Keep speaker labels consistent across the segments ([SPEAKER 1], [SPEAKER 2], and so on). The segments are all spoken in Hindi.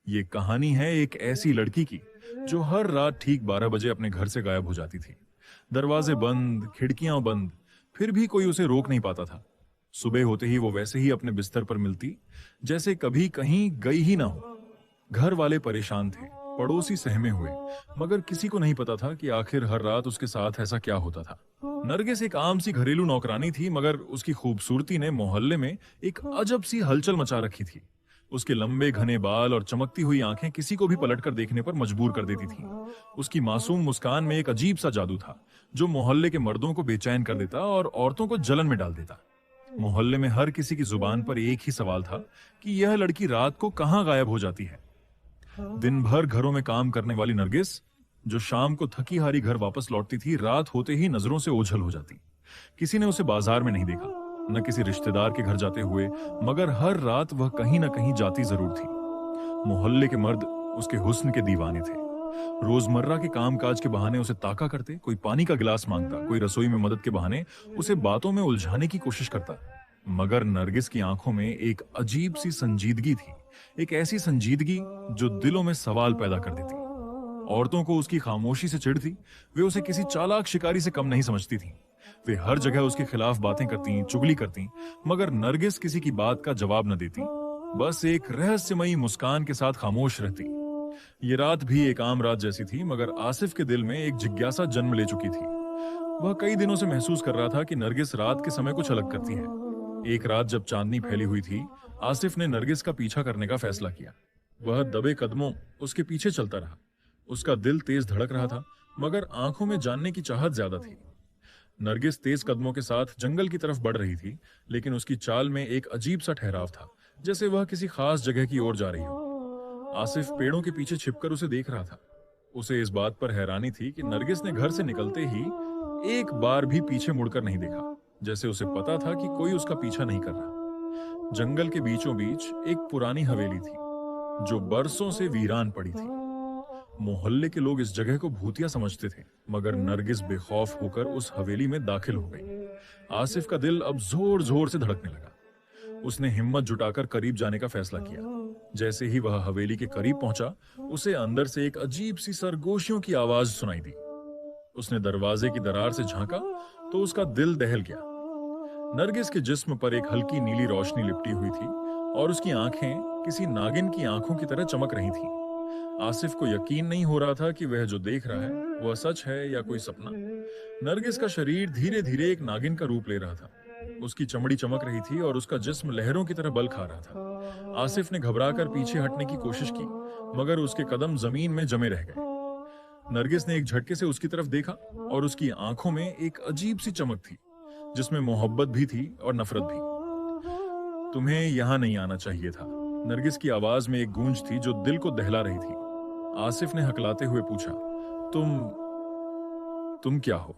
[SPEAKER 1] ये कहानी है एक ऐसी लड़की की जो हर रात ठीक 12 बजे अपने घर से गायब हो जाती थी। दरवाजे बंद, खिड़कियां बंद, फिर भी कोई उसे रोक नहीं पाता था। सुबह होते ही वो वैसे ही अपने बिस्तर पर मिलती, जैसे कभी कहीं गई ही ना हो। घर वाले परेशान थे, पड़ोसी सहमे हुए, मगर किसी को नहीं पता था कि आखिर हर रात उसके साथ ऐसा क्या होता था। नरगिस एक आम सी घरेलू नौकरानी थी, मगर उसकी खूबसूरती ने मोहल्ले में एक अजब सी हलचल मचा रखी थी। उसके लंबे घने बाल और चमकती हुई आंखें किसी को भी पलटकर देखने पर मजबूर कर देती थीं। उसकी मासूम मुस्कान में एक अजीब सा जादू था, जो मोहल्ले के मर्दों को बेचैन कर देता और औरतों को जलन में डाल देता। मोहल्ले में हर किसी की जुबान पर एक ही सवाल था कि यह लड़की रात को कहां गायब हो जाती है। दिन भर घरों में काम करने वाली नरगिस, जो शाम को थकी हारी घर वापस लौटती थी, रात होते ही नजरों से ओझल हो जाती। किसी ने उसे बाजार में नहीं देखा, न किसी रिश्तेदार के घर जाते हुए, मगर हर रात वह कहीं न कहीं जाती जरूर थी। मोहल्ले के मर्द उसके हुस्न के दीवाने थे। रोजमर्रा के कामकाज के बहाने उसे ताका करते, कोई पानी का गिलास मांगता, कोई रसोई में मदद के बहाने उसे बातों में उलझाने की कोशिश करता। मगर नरगिस की आंखों में एक अजीब सी संजीदगी थी, एक ऐसी संजीदगी जो दिलों में सवाल पैदा कर देती। औरतों को उसकी खामोशी से चिढ़ थी। वे उसे किसी चालाक शिकारी से कम नहीं समझती थीं। वे हर जगह उसके खिलाफ बातें करती, चुगली करती, मगर नरगिस किसी की बात का जवाब न देती, बस एक रहस्यमयी मुस्कान के साथ खामोश रहती। ये रात भी एक आम रात जैसी थी, मगर आसिफ के दिल में एक जिज्ञासा जन्म ले चुकी थी। वह कई दिनों से महसूस कर रहा था कि नरगिस रात के समय कुछ अलग करती है। एक रात जब चांदनी फैली हुई थी, आसिफ ने नरगिस का पीछा करने का फैसला किया। वह दबे कदमों उसके पीछे चलता रहा। उसका दिल तेज धड़क रहा था, मगर आंखों में जानने की चाहत ज्यादा थी। नरगिस तेज कदमों के साथ जंगल की तरफ बढ़ रही थी, लेकिन उसकी चाल में एक अजीब सा ठहराव था, जैसे वह किसी खास जगह की ओर जा रही हो। आसिफ पेड़ों के पीछे छिपकर उसे देख रहा था। उसे इस बात पर हैरानी थी कि नरगिस ने घर से निकलते ही एक बार भी पीछे मुड़कर नहीं देखा, जैसे उसे पता था कि कोई उसका पीछा नहीं कर रहा। जंगल के बीचों बीच एक पुरानी हवेली थी, जो बरसों से वीरान पड़ी थी। मोहल्ले के लोग इस जगह को भूतिया समझते थे, मगर नरगिस बेखौफ होकर उस हवेली में दाखिल हो गई। आसिफ का दिल अब जोर जोर से धड़कने लगा। उसने हिम्मत जुटाकर करीब जाने का फैसला किया। जैसे ही वह हवेली के करीब पहुंचा, उसे अंदर से एक अजीब सी सरगोशियों की आवाज सुनाई दी। उसने दरवाजे की दरार से झांका तो उसका दिल दहल गया। नरगिस के जिस्म पर एक हल्की नीली रोशनी लिपटी हुई थी और उसकी आंखें किसी नागिन की आंखों की तरह चमक रही थीं। आसिफ को यकीन नहीं हो रहा था कि वह जो देख रहा है वह सच है या कोई सपना। नरगिस का शरीर धीरे धीरे एक नागिन का रूप ले रहा था। उसकी चमड़ी चमक रही थी और उसका जिस्म लहरों की तरह बल खा रहा था। आसिफ ने घबराकर पीछे हटने की कोशिश की, मगर उसके कदम जमीन में जमे रह गए। नरगिस ने एक झटके से उसकी तरफ देखा और उसकी आंखों में एक अजीब सी चमक थी, जिसमें मोहब्बत भी थी और नफरत भी। तुम्हें यहां नहीं आना चाहिए था। नरगिस की आवाज में एक गूंज थी जो दिल को दहला रही थी। आसिफ ने हकलाते हुए पूछा, तुम क्या हो?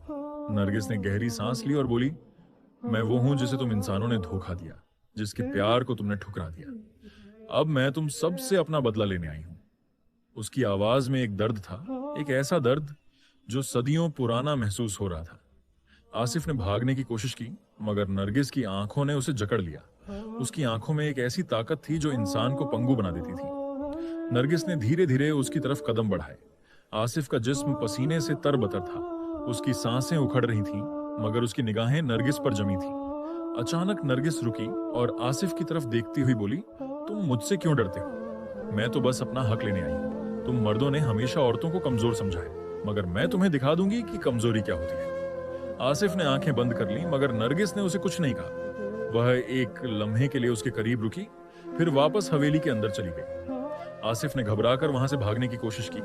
[SPEAKER 1] नरगिस ने गहरी सांस ली और बोली, मैं वो हूं जिसे तुम इंसानों ने धोखा दिया, जिसके प्यार को तुमने ठुकरा दिया। अब मैं तुम सबसे अपना बदला लेने आई हूं। उसकी आवाज में एक दर्द था, एक ऐसा दर्द जो सदियों पुराना महसूस हो रहा था। आसिफ ने भागने की कोशिश की, मगर नरगिस की आंखों ने उसे जकड़ लिया। उसकी आंखों में एक ऐसी ताकत थी जो इंसान को पंगु बना देती थी। नरगिस ने धीरे धीरे उसकी तरफ कदम बढ़ाए। आसिफ का जिस्म पसीने से तरबतर था। उसकी सांसें उखड़ रही थीं, मगर उसकी निगाहें नरगिस पर जमी थीं। अचानक नरगिस रुकी और आसिफ की तरफ देखती हुई बोली, तुम मुझसे क्यों डरते हो? मैं तो बस अपना हक लेने आई हूं। तुम मर्दों ने हमेशा औरतों को कमजोर समझा है, मगर मैं तुम्हें दिखा दूंगी कि कमजोरी क्या होती है। आसिफ ने आंखें बंद कर ली, मगर नरगिस ने उसे कुछ नहीं कहा। वह एक लम्हे के लिए उसके करीब रुकी, फिर वापस हवेली के अंदर चली गई। आसिफ ने घबराकर वहां से भागने की कोशिश की,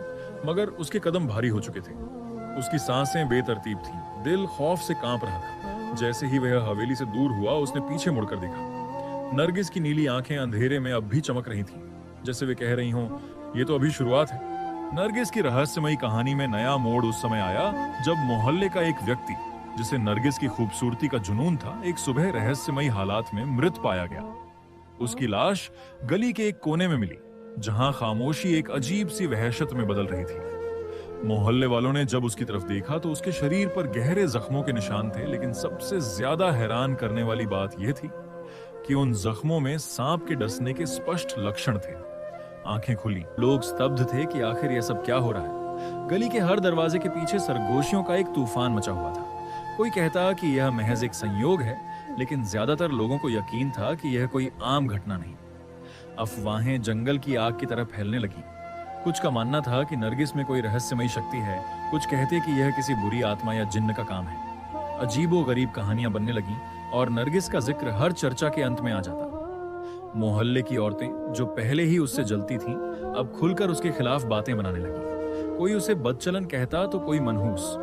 [SPEAKER 1] मगर उसके कदम भारी हो चुके थे। उसकी सांसें बेतरतीब थीं, दिल खौफ से कांप रहा था। जैसे ही वह हवेली से दूर हुआ, उसने पीछे मुड़कर देखा। नरगिस की नीली आंखें अंधेरे में अब भी चमक रही थीं, जैसे वे कह रही हों, ये तो अभी शुरुआत है। नरगिस की रहस्यमयी कहानी में नया मोड़ उस समय आया जब मोहल्ले का एक व्यक्ति, जिसे नरगिस की खूबसूरती का जुनून था, एक सुबह रहस्यमयी हालात में मृत पाया गया। उसकी लाश गली के एक कोने में मिली, जहां खामोशी एक अजीब सी वहशत में बदल रही थी। मोहल्ले वालों ने जब उसकी तरफ देखा तो उसके शरीर पर गहरे जख्मों के निशान थे, लेकिन सबसे ज्यादा हैरान करने वाली बात यह थी कि उन जख्मों में सांप के डसने के स्पष्ट लक्षण थे। आंखें खुली। लोग स्तब्ध थे कि आखिर यह सब क्या हो रहा है। गली के हर दरवाजे के पीछे सरगोशियों का एक तूफान मचा हुआ था। कोई कहता कि यह महज एक संयोग है, लेकिन ज्यादातर लोगों को यकीन था कि यह कोई आम घटना नहीं। अफवाहें जंगल की आग की तरह फैलने लगी। कुछ का मानना था कि नरगिस में कोई रहस्यमयी शक्ति है, कुछ कहते कि यह किसी बुरी आत्मा या जिन्न का काम है। अजीबो गरीब कहानियां बनने लगीं और नरगिस का जिक्र हर चर्चा के अंत में आ जाता। मोहल्ले की औरतें जो पहले ही उससे जलती थीं, अब खुलकर उसके खिलाफ बातें बनाने लगी। कोई उसे बदचलन कहता तो कोई मनहूस।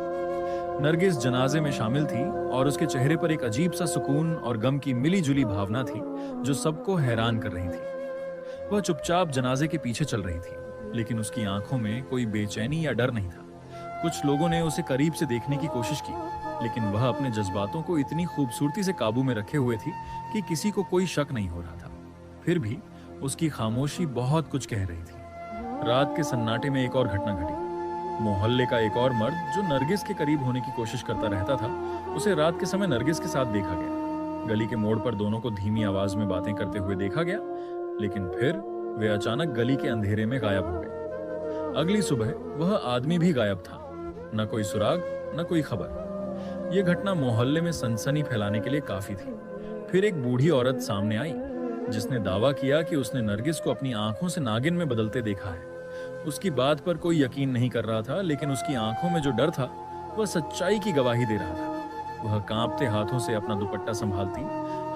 [SPEAKER 1] नरगिस जनाजे में शामिल थी और उसके चेहरे पर एक अजीब सा सुकून और गम की मिली जुली भावना थी जो सबको हैरान कर रही थी। वह चुपचाप जनाजे के पीछे चल रही थी, लेकिन उसकी आंखों में कोई बेचैनी या डर नहीं था। कुछ लोगों ने उसे करीब से देखने की कोशिश की, लेकिन वह अपने जज्बातों को इतनी खूबसूरती से काबू में रखे हुए थी कि किसी को कोई शक नहीं हो रहा था। फिर भी उसकी खामोशी बहुत कुछ कह रही थी। रात के सन्नाटे में एक और घटना घटी। मोहल्ले का एक और मर्द जो नरगिस के करीब होने की कोशिश करता रहता था, उसे रात के समय नरगिस के साथ देखा गया। गली के मोड़ पर दोनों को धीमी आवाज में बातें करते हुए देखा गया, लेकिन फिर वे अचानक गली के अंधेरे में गायब हो गए। अगली सुबह वह आदमी भी गायब था। न कोई सुराग, न कोई खबर। यह घटना मोहल्ले में सनसनी फैलाने के लिए काफी थी। फिर एक बूढ़ी औरत सामने आई जिसने दावा किया कि उसने नरगिस को अपनी आंखों से नागिन में बदलते देखा है। उसकी बात पर कोई यकीन नहीं कर रहा था, लेकिन उसकी आंखों में जो डर था वह सच्चाई की गवाही दे रहा था। वह कांपते हाथों से अपना दुपट्टा संभालती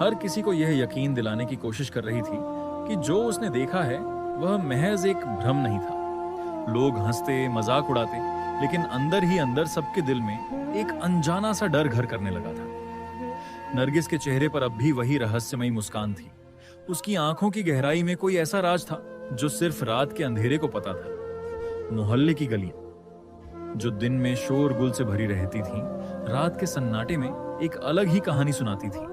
[SPEAKER 1] हर किसी को यह यकीन दिलाने की कोशिश कर रही थी कि जो उसने देखा है वह महज एक भ्रम नहीं था। लोग हंसते, मजाक उड़ाते, लेकिन अंदर ही अंदर सबके दिल में एक अनजाना सा डर घर करने लगा था। नरगिस के चेहरे पर अब भी वही रहस्यमयी मुस्कान थी। उसकी आंखों की गहराई में कोई ऐसा राज था जो सिर्फ रात के अंधेरे को पता था। मोहल्ले की गलियां जो दिन में शोरगुल से भरी रहती थीं, रात के सन्नाटे में एक अलग ही कहानी सुनाती थी।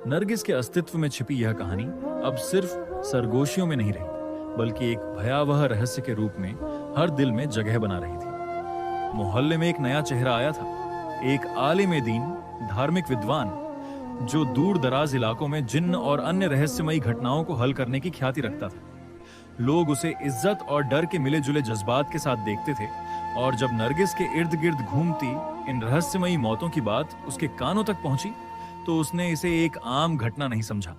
[SPEAKER 1] नरगिस के अस्तित्व में छिपी यह कहानी अब सिर्फ सरगोशियों में नहीं रही, बल्कि एक भयावह रहस्य के रूप में हर दिल में जगह बना रही थी। मोहल्ले में एक नया चेहरा आया था, एक आलिम दीन, धार्मिक विद्वान जो दूर दराज इलाकों में जिन्न और अन्य रहस्यमयी घटनाओं को हल करने की ख्याति रखता था। लोग उसे इज्जत और डर के मिले जुले जज्बात के साथ देखते थे, और जब नरगिस के इर्द गिर्द घूमती इन रहस्यमयी मौतों की बात उसके कानों तक पहुंची तो उसने इसे एक आम घटना नहीं समझा।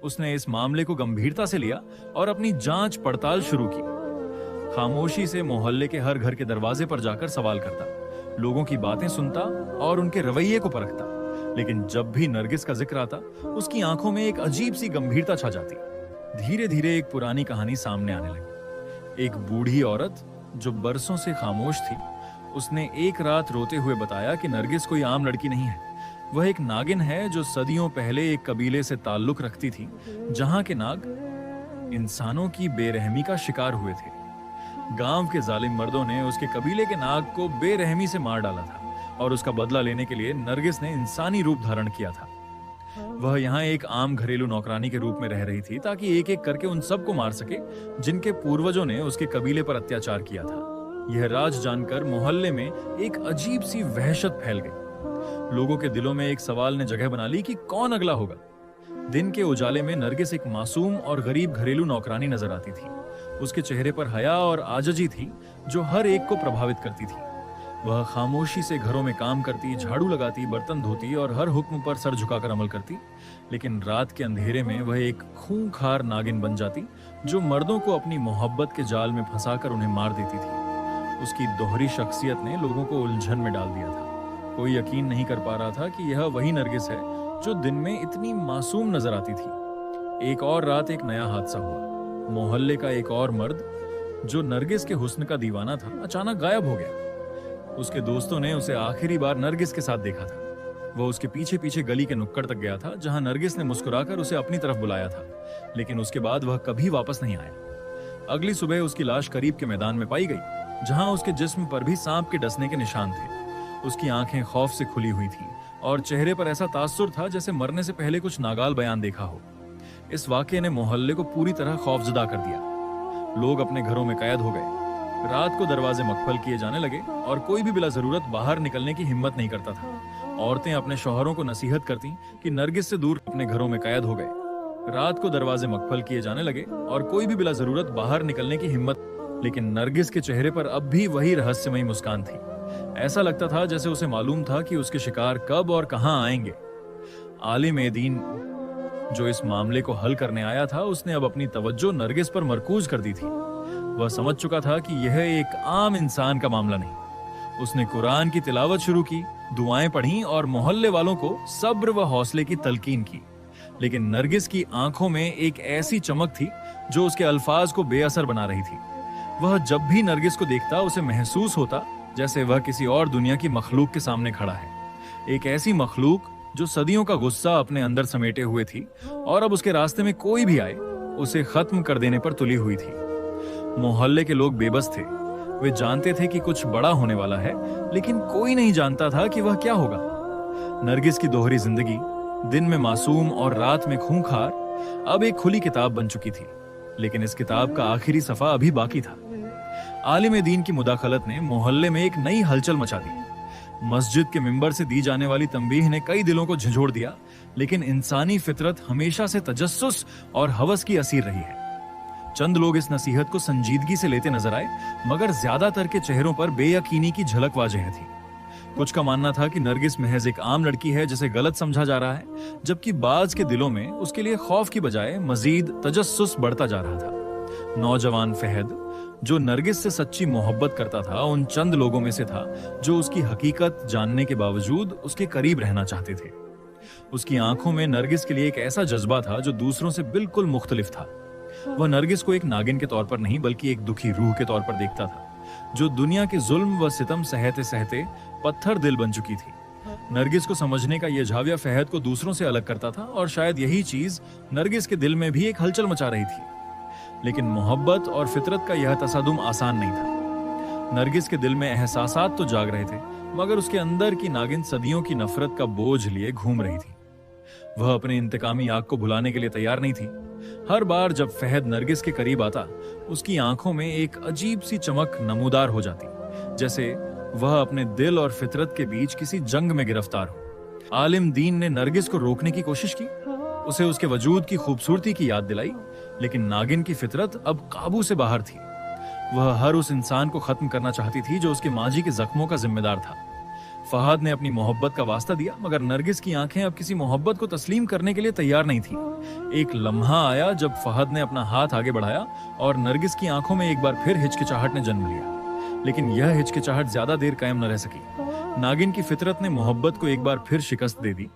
[SPEAKER 1] उसने इस मामले को गंभीरता से लिया और अपनी जांच पड़ताल शुरू की। खामोशी से मोहल्ले के हर घर के दरवाजे पर जाकर सवाल करता, लोगों की बातें सुनता और उनके रवैये को परखता। लेकिन जब भी नरगिस का जिक्र आता, उसकी आंखों में एक अजीब सी गंभीरता छा जाती। धीरे धीरे एक पुरानी कहानी सामने आने लगी। एक बूढ़ी औरत जो बरसों से खामोश थी, उसने एक रात रोते हुए बताया कि नरगिस कोई आम लड़की नहीं है। वह एक नागिन है जो सदियों पहले एक कबीले से ताल्लुक रखती थी, जहां के नाग इंसानों की बेरहमी का शिकार हुए थे। गांव के जालिम मर्दों ने उसके कबीले के नाग को बेरहमी से मार डाला था, और उसका बदला लेने के लिए नरगिस ने इंसानी रूप धारण किया था। वह यहाँ एक आम घरेलू नौकरानी के रूप में रह रही थी, ताकि एक एक करके उन सबको मार सके जिनके पूर्वजों ने उसके कबीले पर अत्याचार किया था। यह राज जानकर मोहल्ले में एक अजीब सी वहशत फैल गई। लोगों के दिलों में एक सवाल ने जगह बना ली कि कौन अगला होगा। दिन के उजाले में नरगिस एक मासूम और गरीब घरेलू नौकरानी नजर आती थी। उसके चेहरे पर हया और आजजी थी जो हर एक को प्रभावित करती थी। वह खामोशी से घरों में काम करती, झाड़ू लगाती, बर्तन धोती और हर हुक्म पर सर झुकाकर अमल करती। लेकिन रात के अंधेरे में वह एक खूंखार नागिन बन जाती जो मर्दों को अपनी मोहब्बत के जाल में फंसाकर उन्हें मार देती थी। उसकी दोहरी शख्सियत ने लोगों को उलझन में डाल दिया था। कोई यकीन नहीं कर पा रहा था कि यह वही नरगिस है जो दिन में इतनी मासूम नजर आती थी। एक और रात एक नया हादसा हुआ। मोहल्ले का एक और मर्द जो नरगिस के हुस्न का दीवाना था, अचानक गायब हो गया। उसके दोस्तों ने उसे आखिरी बार नरगिस के साथ देखा था। वह उसके पीछे पीछे गली के नुक्कड़ तक गया था, जहां नरगिस ने मुस्कुराकर उसे अपनी तरफ बुलाया था, लेकिन उसके बाद वह कभी वापस नहीं आया। अगली सुबह उसकी लाश करीब के मैदान में पाई गई, जहां उसके जिस्म पर भी सांप के डसने के निशान थे। उसकी आंखें खौफ से खुली हुई थीं और चेहरे पर ऐसा तासुर था जैसे मरने से पहले कुछ नागाल बयान देखा हो। इस वाकये ने मोहल्ले को पूरी तरह खौफजदा कर दिया। लोग अपने घरों में कैद हो गए। रात को दरवाजे मक्फल किए जाने लगे और कोई भी बिला जरूरत बाहर निकलने की हिम्मत नहीं करता था। औरतें अपने शौहरों को नसीहत करती कि नरगिस से दूर अपने घरों में कैद हो गए। रात को दरवाजे मकफल किए जाने लगे और कोई भी बिला जरूरत बाहर निकलने की हिम्मत, लेकिन नरगिस के चेहरे पर अब भी वही रहस्यमयी मुस्कान थी। ऐसा लगता था जैसे उसे मालूम था कि उसके शिकार कब और कहां आएंगे। आलिम ए दीन जो इस मामले को हल करने आया था, उसने अब अपनी तवज्जो नरगिस पर मरकूज कर दी थी। वह समझ चुका था कि यह एक आम इंसान का मामला नहीं। उसने कुरान की तिलावत शुरू की, दुआएं पढ़ी और मोहल्ले वालों को सब्र व हौसले की तलकीन की। लेकिन नरगिस की आंखों में एक ऐसी चमक थी जो उसके अल्फाज को बेअसर बना रही थी। वह जब भी नरगिस को देखता, उसे महसूस होता जैसे वह किसी और दुनिया की मखलूक के सामने खड़ा है। एक ऐसी मखलूक जो सदियों का गुस्सा अपने अंदर समेटे हुए थी और अब उसके रास्ते में कोई भी आए उसे खत्म कर देने पर तुली हुई थी। मोहल्ले के लोग बेबस थे। वे जानते थे कि कुछ बड़ा होने वाला है, लेकिन कोई नहीं जानता था कि वह क्या होगा। नरगिस की दोहरी जिंदगी, दिन में मासूम और रात में खूंखार, अब एक खुली किताब बन चुकी थी। लेकिन इस किताब का आखिरी सफा अभी बाकी था। आलिम दीन की मुदाखलत ने मोहल्ले में एक नई हलचल मचा दी। मस्जिद के मिंबर से दी जाने वाली तंबीह ने कई दिलों को झंझोड़ दिया, लेकिन इंसानी फितरत हमेशा से तजस्सुस और हवस की असीर रही है। चंद लोग इस नसीहत को संजीदगी से लेते नजर आए, मगर ज्यादातर के चेहरों पर बेयकीनी की झलक वाज़ेह थी। कुछ का मानना था कि नरगिस महज एक आम लड़की है जिसे गलत समझा जा रहा है, जबकि बाज के दिलों में उसके लिए खौफ की बजाय मजीद तजस्सुस बढ़ता जा रहा था। नौजवान फहद, जो नरगिस से सच्ची मोहब्बत करता था, उन चंद लोगों में से था जो उसकी हकीकत जानने के बावजूद उसके करीब रहना चाहते थे। उसकी आंखों में नरगिस के लिए एक ऐसा जज्बा था जो दूसरों से बिल्कुल मुख्तलिफ था। वह नरगिस को एक नागिन के तौर पर नहीं, बल्कि एक दुखी रूह के तौर पर देखता था, जो दुनिया के जुल्म व सितम सहते सहते पत्थर दिल बन चुकी थी। नरगिस को समझने का यह झाविया फहद को दूसरों से अलग करता था, और शायद यही चीज नरगिस के दिल में भी एक हलचल मचा रही थी। लेकिन मोहब्बत और फितरत का यह तसादुम आसान नहीं था। नरगिस के दिल में एहसासात तो जाग रहे थे, मगर उसके अंदर की नागिन सदियों की नफरत का बोझ लिए घूम रही थी। वह अपने इंतकामी आग को भुलाने के लिए तैयार नहीं थी। हर बार जब फहद नरगिस के करीब आता, उसकी आंखों में एक अजीब सी चमक नमूदार हो जाती, जैसे वह अपने दिल और फितरत के बीच किसी जंग में गिरफ्तार हो। आलिम दीन ने नरगिस को रोकने की कोशिश की, उसे उसके वजूद की खूबसूरती की याद दिलाई, लेकिन नागिन की फितरत अब काबू से बाहर थी। वह हर उस इंसान को खत्म करना चाहती थी जो उसके माजी के जख्मों का जिम्मेदार था। फहद ने अपनी मोहब्बत का वास्ता दिया, मगर नरगिस की आंखें अब किसी मोहब्बत को तस्लीम करने के लिए तैयार नहीं थी। एक लम्हा आया जब फहद ने अपना हाथ आगे बढ़ाया और नरगिस की आंखों में एक बार फिर हिचकिचाहट ने जन्म लिया। लेकिन यह हिचकिचाहट ज्यादा देर कायम न रह सकी। नागिन की फितरत ने मोहब्बत को एक बार फिर शिकस्त दे दी।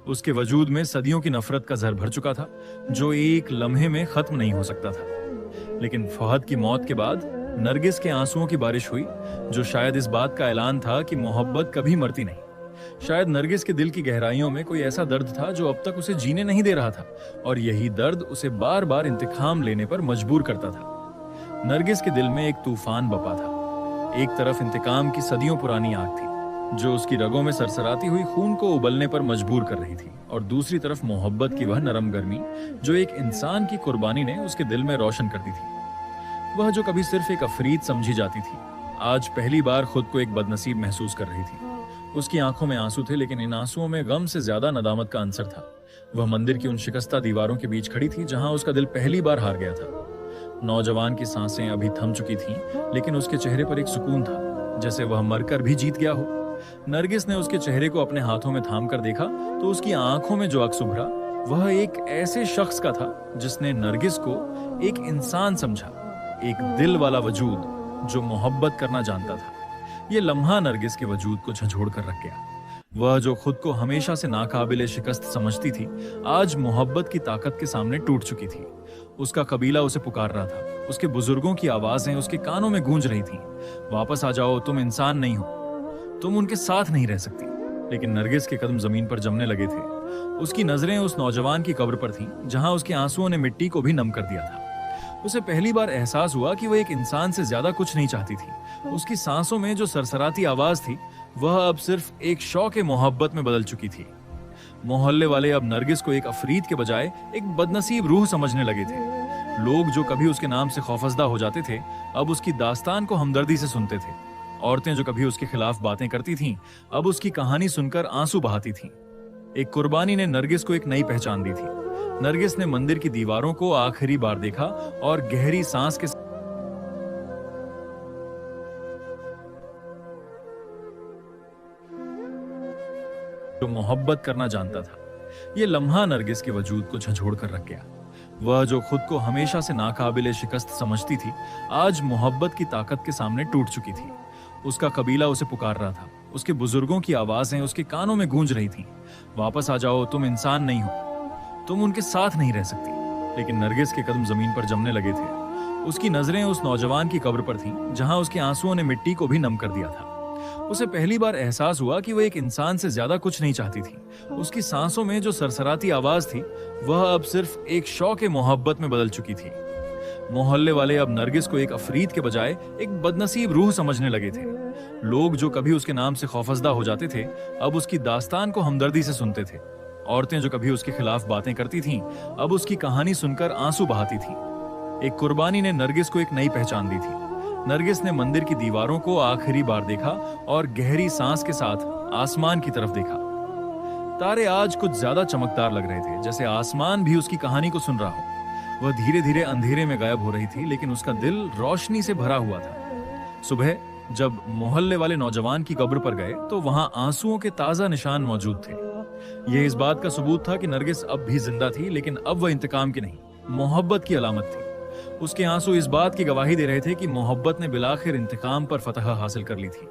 [SPEAKER 1] उसके वजूद में सदियों की नफरत का जहर भर चुका था, जो एक लम्हे में खत्म नहीं हो सकता था। लेकिन फहद की मौत के बाद नरगिस के आंसुओं की बारिश हुई, जो शायद इस बात का ऐलान था कि मोहब्बत कभी मरती नहीं। शायद नरगिस के दिल की गहराइयों में कोई ऐसा दर्द था जो अब तक उसे जीने नहीं दे रहा था, और यही दर्द उसे बार बार इंतकाम लेने पर मजबूर करता था। नरगिस के दिल में एक तूफान बपा था। एक तरफ इंतकाम की सदियों पुरानी आग थी, जो उसकी रगों में सरसराती हुई खून को उबलने पर मजबूर कर रही थी, और दूसरी तरफ मोहब्बत की वह नरम गर्मी जो एक इंसान की कुर्बानी ने उसके दिल में रोशन कर दी थी। वह जो कभी सिर्फ एक अफरीद समझी जाती थी, आज पहली बार खुद को एक बदनसीब महसूस कर रही थी। उसकी आंखों में आंसू थे, लेकिन इन आंसुओं में गम से ज्यादा नदामत का अंसर था। वह मंदिर की उन शिकस्ता दीवारों के बीच खड़ी थी जहां उसका दिल पहली बार हार गया था। नौजवान की सांसें अभी थम चुकी थीं, लेकिन उसके चेहरे पर एक सुकून था, जैसे वह मरकर भी जीत गया हो। नरगिस ने उसके चेहरे को अपने हाथों में थाम कर देखा तो उसकी आंखों में जो अक्स उभरा, वह एक ऐसे शख्स का था जिसने नरगिस को एक इंसान समझा, एक दिल वाला वजूद जो मोहब्बत करना जानता था। यह लम्हा नरगिस के वजूद को झंझोड़ कर रख गया। वह जो खुद को हमेशा से नाकाबिले शिकस्त समझती थी, आज मोहब्बत की ताकत के सामने टूट चुकी थी। उसका कबीला उसे पुकार रहा था, उसके बुजुर्गों की आवाजें उसके कानों में गूंज रही थीं। वापस आ जाओ, तुम इंसान नहीं हो, तुम उनके साथ नहीं रह सकती। लेकिन नरगिस के कदम जमीन पर जमने लगे थे। उसकी नजरें उस नौजवान की कब्र पर थीं, जहां उसके आंसुओं ने मिट्टी को भी नम कर दिया था। उसे पहली बार एहसास हुआ कि वह एक इंसान से ज्यादा कुछ नहीं चाहती थी। उसकी सांसों में जो सरसराती आवाज थी, वह अब सिर्फ एक शौक मोहब्बत में बदल चुकी थी। मोहल्ले वाले अब नरगिस को एक अफरीद के बजाय एक बदनसीब रूह समझने लगे थे। लोग जो कभी उसके नाम से खौफजदा हो जाते थे, अब उसकी दास्तान को हमदर्दी से सुनते थे। औरतें जो कभी उसके खिलाफ बातें करती थीं, अब उसकी कहानी सुनकर आंसू बहाती थीं। एक कुर्बानी ने नरगिस को एक नई पहचान दी थी। नरगिस ने मंदिर की दीवारों को आखिरी बार देखा और गहरी सांस के जो मोहब्बत करना जानता था। ये लम्हा नरगिस के वजूद को झंझोड़ कर रख गया। वह जो खुद को हमेशा से नाकाबिले शिकस्त समझती थी, आज मोहब्बत की ताकत के सामने टूट चुकी थी। उसका कबीला उसे पुकार रहा था, उसके बुजुर्गों की आवाजें उसके कानों में गूंज रही थीं। वापस आ जाओ, तुम इंसान नहीं हो, तुम उनके साथ नहीं रह सकती। लेकिन नरगिस के कदम जमीन पर जमने लगे थे। उसकी नजरें उस नौजवान की कब्र पर थीं, जहां उसके आंसुओं ने मिट्टी को भी नम कर दिया था। उसे पहली बार एहसास हुआ कि वह एक इंसान से ज्यादा कुछ नहीं चाहती थी। उसकी सांसों में जो सरसराती आवाज थी, वह अब सिर्फ एक शौक मोहब्बत में बदल चुकी थी। मोहल्ले वाले अब नरगिस को एक अफरीद के बजाय एक बदनसीब रूह समझने लगे थे। लोग जो कभी उसके नाम से खौफजदा हो जाते थे, अब उसकी दास्तान को हमदर्दी से सुनते थे। औरतें जो कभी उसके खिलाफ बातें करती थीं, अब उसकी कहानी सुनकर आंसू बहाती थीं। एक कुर्बानी ने नरगिस को एक नई पहचान दी थी। नरगिस ने मंदिर की दीवारों को आखिरी बार देखा और गहरी सांस के साथ आसमान की तरफ देखा। तारे आज कुछ ज्यादा चमकदार लग रहे थे, जैसे आसमान भी उसकी कहानी को सुन रहा हो। वह धीरे धीरे अंधेरे में गायब हो रही थी, लेकिन उसका दिल रोशनी से भरा हुआ था। सुबह जब मोहल्ले वाले नौजवान की कब्र पर गए, तो वहां आंसुओं के ताजा निशान मौजूद थे। यह इस बात का सबूत था कि नरगिस अब भी जिंदा थी, लेकिन अब वह इंतकाम की नहीं, मोहब्बत की अलामत थी। उसके आंसू इस बात की गवाही दे रहे थे कि मोहब्बत ने बिलाखिर इंतकाम पर फतह हासिल कर ली थी।